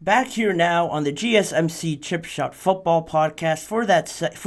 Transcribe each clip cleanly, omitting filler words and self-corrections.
Back here now on the GSMC Chip Shot Football Podcast for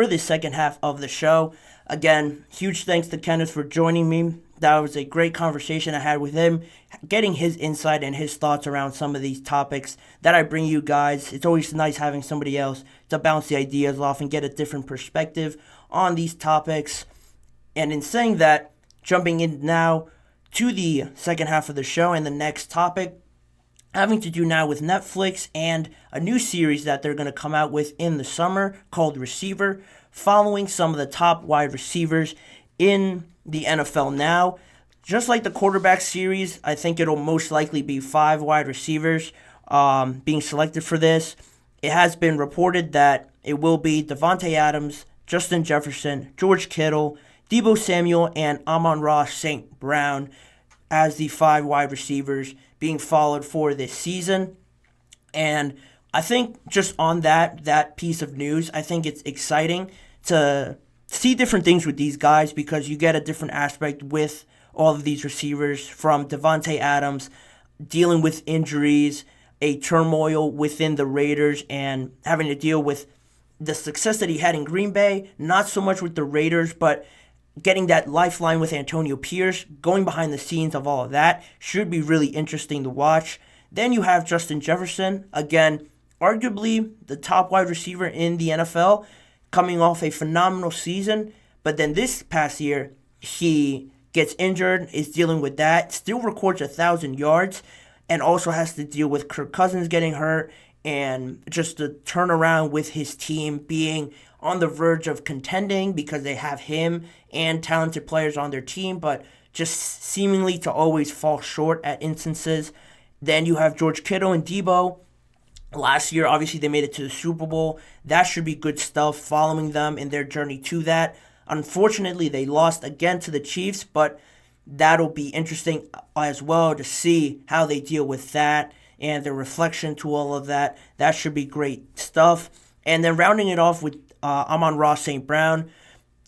the second half of the show. Again, huge thanks to Kenneth for joining me. That was a great conversation I had with him, getting his insight and his thoughts around some of these topics that I bring you guys. It's always nice having somebody else to bounce the ideas off and get a different perspective on these topics. And in saying that, jumping in now to the second half of the show and the next topic, having to do now with Netflix and a new series that they're going to come out with in the summer called Receiver, following some of the top wide receivers in the NFL now. Just like the quarterback series, I think it'll most likely be 5 wide receivers being selected for this. It has been reported that it will be Davante Adams, Justin Jefferson, George Kittle, Deebo Samuel, and Amon-Ra St. Brown as the 5 wide receivers being followed for this season. And I think just on that piece of news, I think it's exciting to see different things with these guys because you get a different aspect with all of these receivers, from Davante Adams dealing with injuries, a turmoil within the Raiders, and having to deal with the success that he had in Green Bay, not so much with the Raiders, but getting that lifeline with Antonio Pierce, going behind the scenes of all of that, should be really interesting to watch. Then you have Justin Jefferson, again, arguably the top wide receiver in the NFL, coming off a phenomenal season. But then this past year, he gets injured, is dealing with that, still records 1,000 yards, and also has to deal with Kirk Cousins getting hurt, and just the turnaround with his team being on the verge of contending because they have him and talented players on their team, but just seemingly to always fall short at instances. Then you have George Kittle and Deebo. Last year, obviously, they made it to the Super Bowl. That should be good stuff following them in their journey to that. Unfortunately, they lost again to the Chiefs, but that'll be interesting as well to see how they deal with that and the reflection to all of that. That should be great stuff. And then rounding it off with Amon-Ra St. Brown,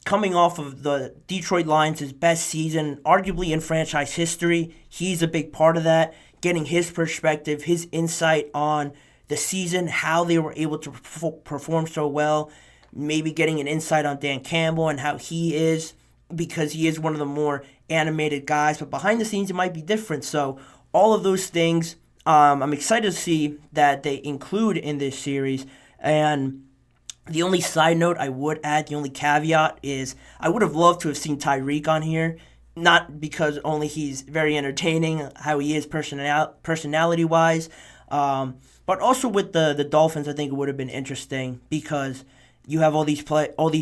coming off of the Detroit Lions' best season, arguably in franchise history. He's a big part of that, getting his perspective, his insight on the season, how they were able to perform so well, maybe getting an insight on Dan Campbell and how he is, because he is one of the more animated guys, but behind the scenes it might be different. So all of those things, I'm excited to see that they include in this series. And the only side note I would add, the only caveat is I would have loved to have seen Tyreek on here. Not because only he's very entertaining, how he is personality-wise, but also with the Dolphins, I think it would have been interesting because you have all these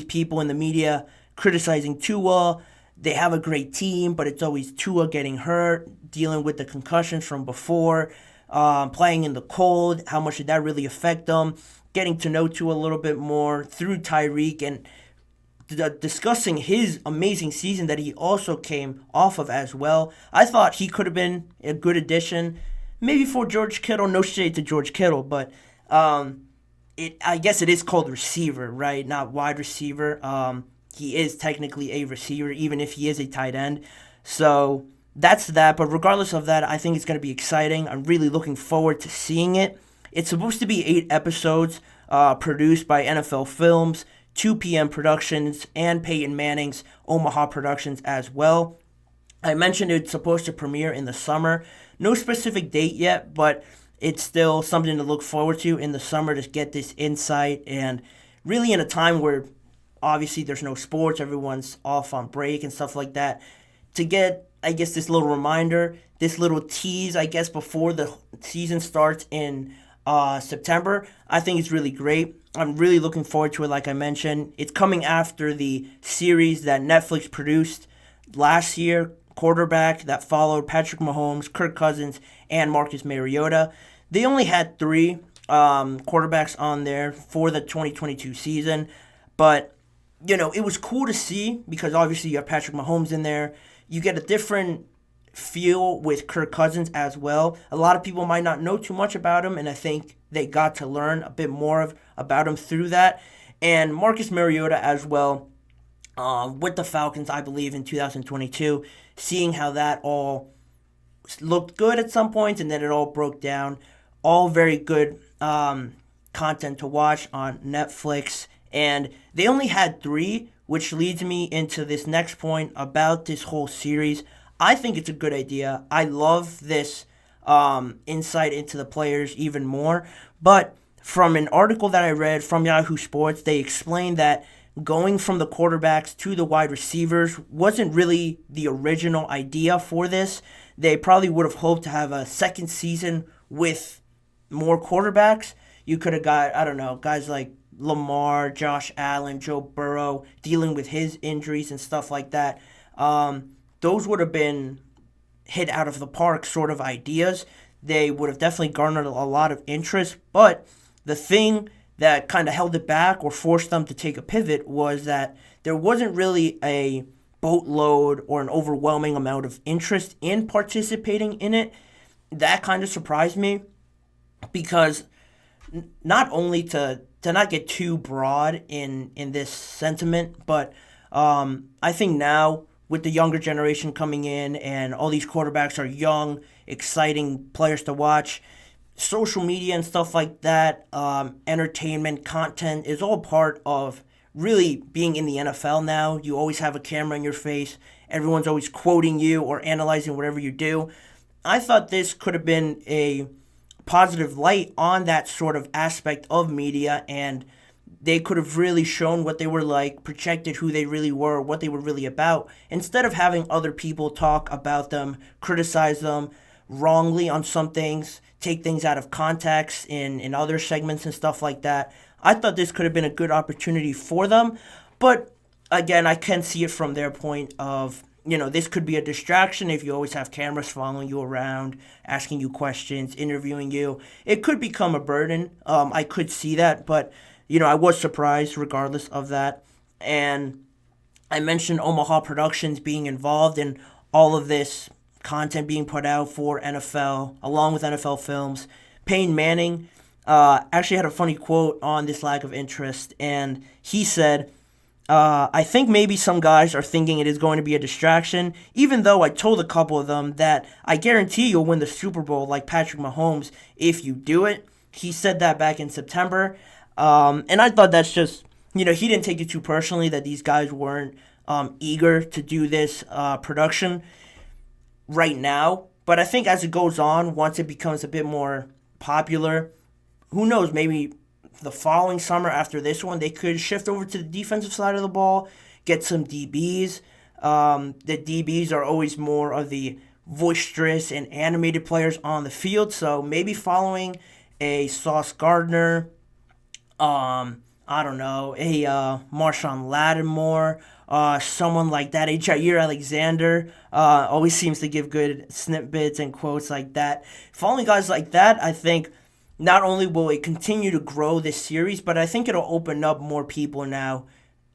people in the media criticizing Tua. They have a great team, but it's always Tua getting hurt, dealing with the concussions from before, playing in the cold. How much did that really affect them? Getting to know Tua a little bit more through Tyreek and discussing his amazing season that he also came off of as well. I thought he could have been a good addition, maybe for George Kittle. No shade to George Kittle, but I guess it is called receiver, right? Not wide receiver. He is technically a receiver, even if he is a tight end. So that's that. But regardless of that, I think it's going to be exciting. I'm really looking forward to seeing it. It's supposed to be 8 episodes produced by NFL Films, 2 p.m. Productions, and Peyton Manning's Omaha Productions as well. I mentioned it's supposed to premiere in the summer. No specific date yet, but it's still something to look forward to in the summer to get this insight. And really in a time where obviously there's no sports, everyone's off on break and stuff like that, to get, I guess, this little reminder, this little tease, I guess, before the season starts in September, I think it's really great. I'm really looking forward to it. Like I mentioned, it's coming after the series that Netflix produced last year, Quarterback, that followed Patrick Mahomes, Kirk Cousins, and Marcus Mariota. They only had 3 quarterbacks on there for the 2022 season, but it was cool to see because obviously you have Patrick Mahomes in there. You get a different feel with Kirk Cousins as well. A lot of people might not know too much about him, and I think they got to learn a bit more about him through that. And Marcus Mariota as well, with the Falcons, I believe, in 2022, seeing how that all looked good at some points and then it all broke down. all very good content to watch on Netflix. And they only had three, which leads me into this next point about this whole series. I think it's a good idea. I love this insight into the players even more. But from an article that I read from Yahoo Sports, they explained that going from the quarterbacks to the wide receivers wasn't really the original idea for this. They probably would have hoped to have a second season with more quarterbacks. You could have got, I don't know, guys like Lamar, Josh Allen, Joe Burrow dealing with his injuries and stuff like that. Those would have been hit out of the park sort of ideas. They would have definitely garnered a lot of interest. But the thing that kind of held it back or forced them to take a pivot was that there wasn't really a boatload or an overwhelming amount of interest in participating in it. That kind of surprised me because not only to not get too broad in this sentiment, but I think now with the younger generation coming in and all these quarterbacks are young, exciting players to watch, social media and stuff like that, entertainment, content is all part of really being in the NFL now. You always have a camera in your face. Everyone's always quoting you or analyzing whatever you do. I thought this could have been a positive light on that sort of aspect of media, and they could have really shown what they were like, projected who they really were, what they were really about, instead of having other people talk about them, criticize them wrongly on some things, take things out of context in other segments and stuff like that. I thought this could have been a good opportunity for them, but again, I can see it from their point of, this could be a distraction if you always have cameras following you around, asking you questions, interviewing you. It could become a burden. I could see that, but, I was surprised regardless of that. And I mentioned Omaha Productions being involved in all of this content being put out for NFL, along with NFL Films. Peyton Manning actually had a funny quote on this lack of interest, and he said, I think maybe some guys are thinking it is going to be a distraction, even though I told a couple of them that I guarantee you'll win the Super Bowl like Patrick Mahomes if you do it. He said that back in September. And I thought that's just, he didn't take it too personally that these guys weren't eager to do this production right now. But I think as it goes on, once it becomes a bit more popular, who knows, maybe the following summer after this one, they could shift over to the defensive side of the ball, get some DBs. The DBs are always more of the boisterous and animated players on the field, so maybe following a Sauce Gardner, I don't know, a Marshawn Lattimore, someone like that, a Jair Alexander, always seems to give good snippets and quotes like that. Following guys like that, I think not only will it continue to grow this series, but I think it'll open up more people now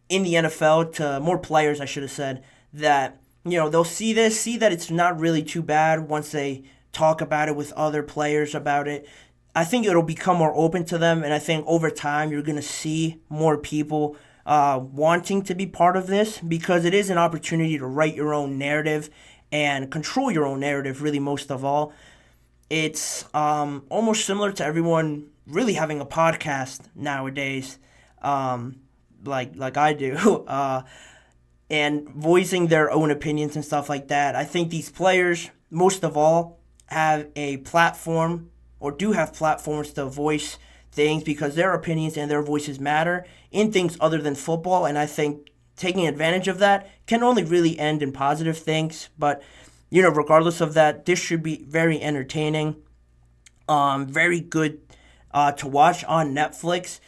in the NFL, to more players, I should have said, that, they'll see this, see that it's not really too bad once they talk about it with other players about it. I think it'll become more open to them, and I think over time you're going to see more people wanting to be part of this, because it is an opportunity to write your own narrative and control your own narrative, really, most of all. It's almost similar to everyone really having a podcast nowadays, like I do, and voicing their own opinions and stuff like that. I think these players, most of all, have a platform, or do have platforms to voice things, because their opinions and their voices matter in things other than football, and I think taking advantage of that can only really end in positive things. But regardless of that, this should be very entertaining, very good to watch on Netflix.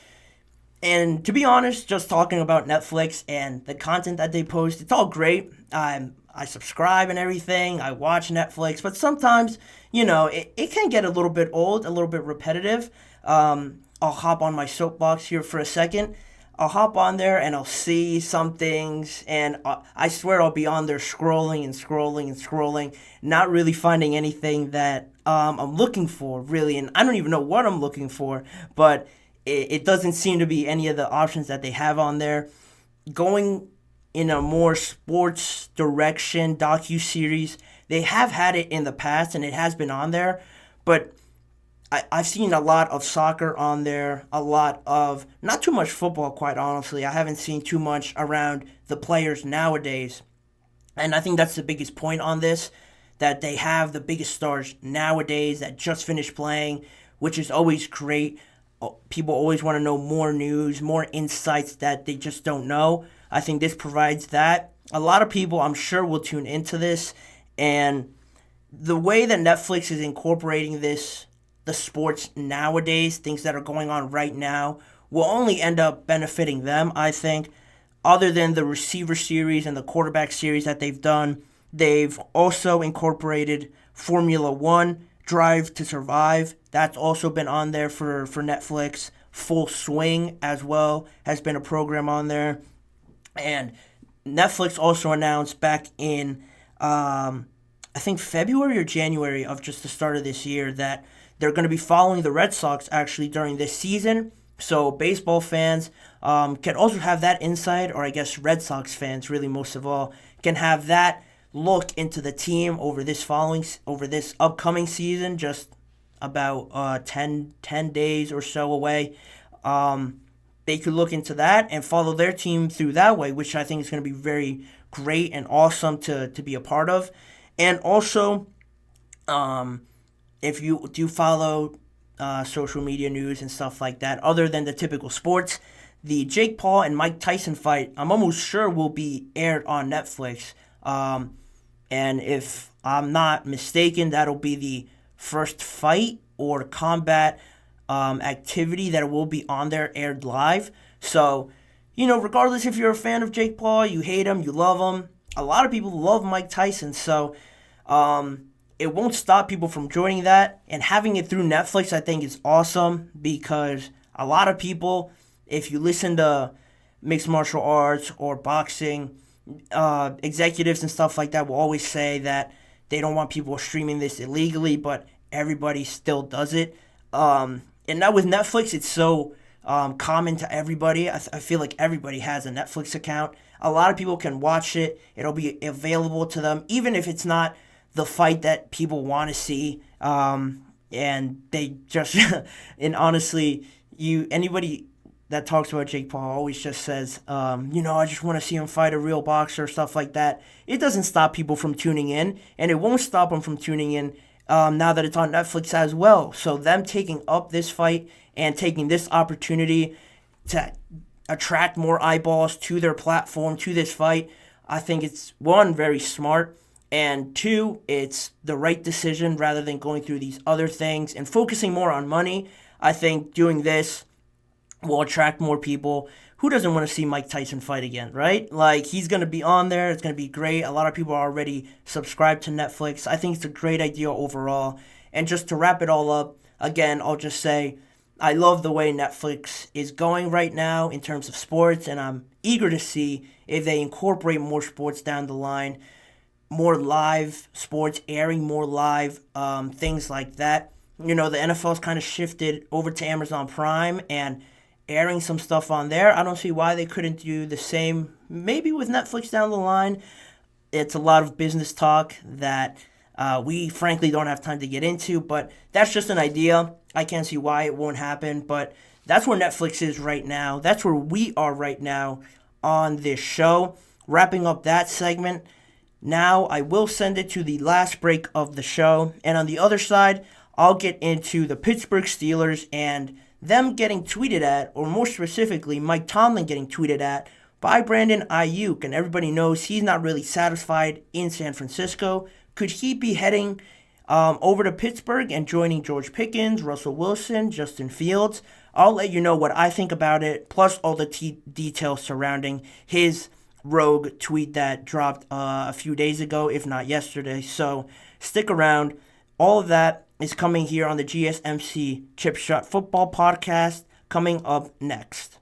And to be honest, just talking about Netflix and the content that they post, it's all great. I subscribe and everything. I watch Netflix, but sometimes, it can get a little bit old, a little bit repetitive. I'll hop on my soapbox here for a second. I'll hop on there and I'll see some things, and I swear I'll be on there scrolling and scrolling and scrolling, not really finding anything that I'm looking for, really. And I don't even know what I'm looking for, but it doesn't seem to be any of the options that they have on there. Going in a more sports direction, docuseries, they have had it in the past and it has been on there, but I've seen a lot of soccer on there, a lot of, not too much football, quite honestly. I haven't seen too much around the players nowadays. And I think that's the biggest point on this, that they have the biggest stars nowadays that just finished playing, which is always great. People always want to know more news, more insights that they just don't know. I think this provides that. A lot of people, I'm sure, will tune into this. And the way that Netflix is incorporating this, the sports nowadays, things that are going on right now, will only end up benefiting them, I think. Other than the receiver series and the quarterback series that they've done, they've also incorporated Formula One, Drive to Survive. That's also been on there for Netflix. Full Swing as well has been a program on there. And Netflix also announced back in, I think, February or January of just the start of this year that they're going to be following the Red Sox actually during this season. So baseball fans can also have that insight, or I guess Red Sox fans, really most of all, can have that look into the team over this upcoming season, just about 10 days or so away. They could look into that and follow their team through that way, which I think is going to be very great and awesome to be a part of. And also, if you do follow social media news and stuff like that, other than the typical sports, the Jake Paul and Mike Tyson fight, I'm almost sure will be aired on Netflix. And if I'm not mistaken, that'll be the first fight or combat activity that will be on there aired live. So, regardless if you're a fan of Jake Paul, you hate him, you love him, a lot of people love Mike Tyson. So, it won't stop people from joining that. And having it through Netflix, I think, is awesome because a lot of people, if you listen to mixed martial arts or boxing, executives and stuff like that will always say that they don't want people streaming this illegally, but everybody still does it. And now with Netflix, it's so common to everybody. I feel like everybody has a Netflix account. A lot of people can watch it. It'll be available to them, even if it's not the fight that people want to see. And they just, and honestly, anybody that talks about Jake Paul always just says, I just want to see him fight a real boxer, stuff like that. It doesn't stop people from tuning in, and it won't stop them from tuning in now that it's on Netflix as well. So them taking up this fight and taking this opportunity to attract more eyeballs to their platform, to this fight, I think it's, one, very smart, and two, it's the right decision rather than going through these other things and focusing more on money. I think doing this will attract more people. Who doesn't want to see Mike Tyson fight again, right? Like, he's going to be on there. It's going to be great. A lot of people are already subscribed to Netflix. I think it's a great idea overall. And just to wrap it all up, again, I'll just say I love the way Netflix is going right now in terms of sports, and I'm eager to see if they incorporate more sports down the line, more live sports, airing more live, things like that. The NFL's kind of shifted over to Amazon Prime and airing some stuff on there. I don't see why they couldn't do the same, maybe with Netflix down the line. It's a lot of business talk that we frankly don't have time to get into, but that's just an idea. I can't see why it won't happen, but that's where Netflix is right now. That's where we are right now on this show. Wrapping up that segment, now I will send it to the last break of the show, and on the other side, I'll get into the Pittsburgh Steelers and them getting tweeted at, or more specifically, Mike Tomlin getting tweeted at by Brandon Ayuk. And everybody knows he's not really satisfied in San Francisco. Could he be heading over to Pittsburgh and joining George Pickens, Russell Wilson, Justin Fields? I'll let you know what I think about it, plus all the details surrounding his rogue tweet that dropped a few days ago, if not yesterday. So stick around. All of that is coming here on the GSMC Chip Shot Football Podcast, coming up next.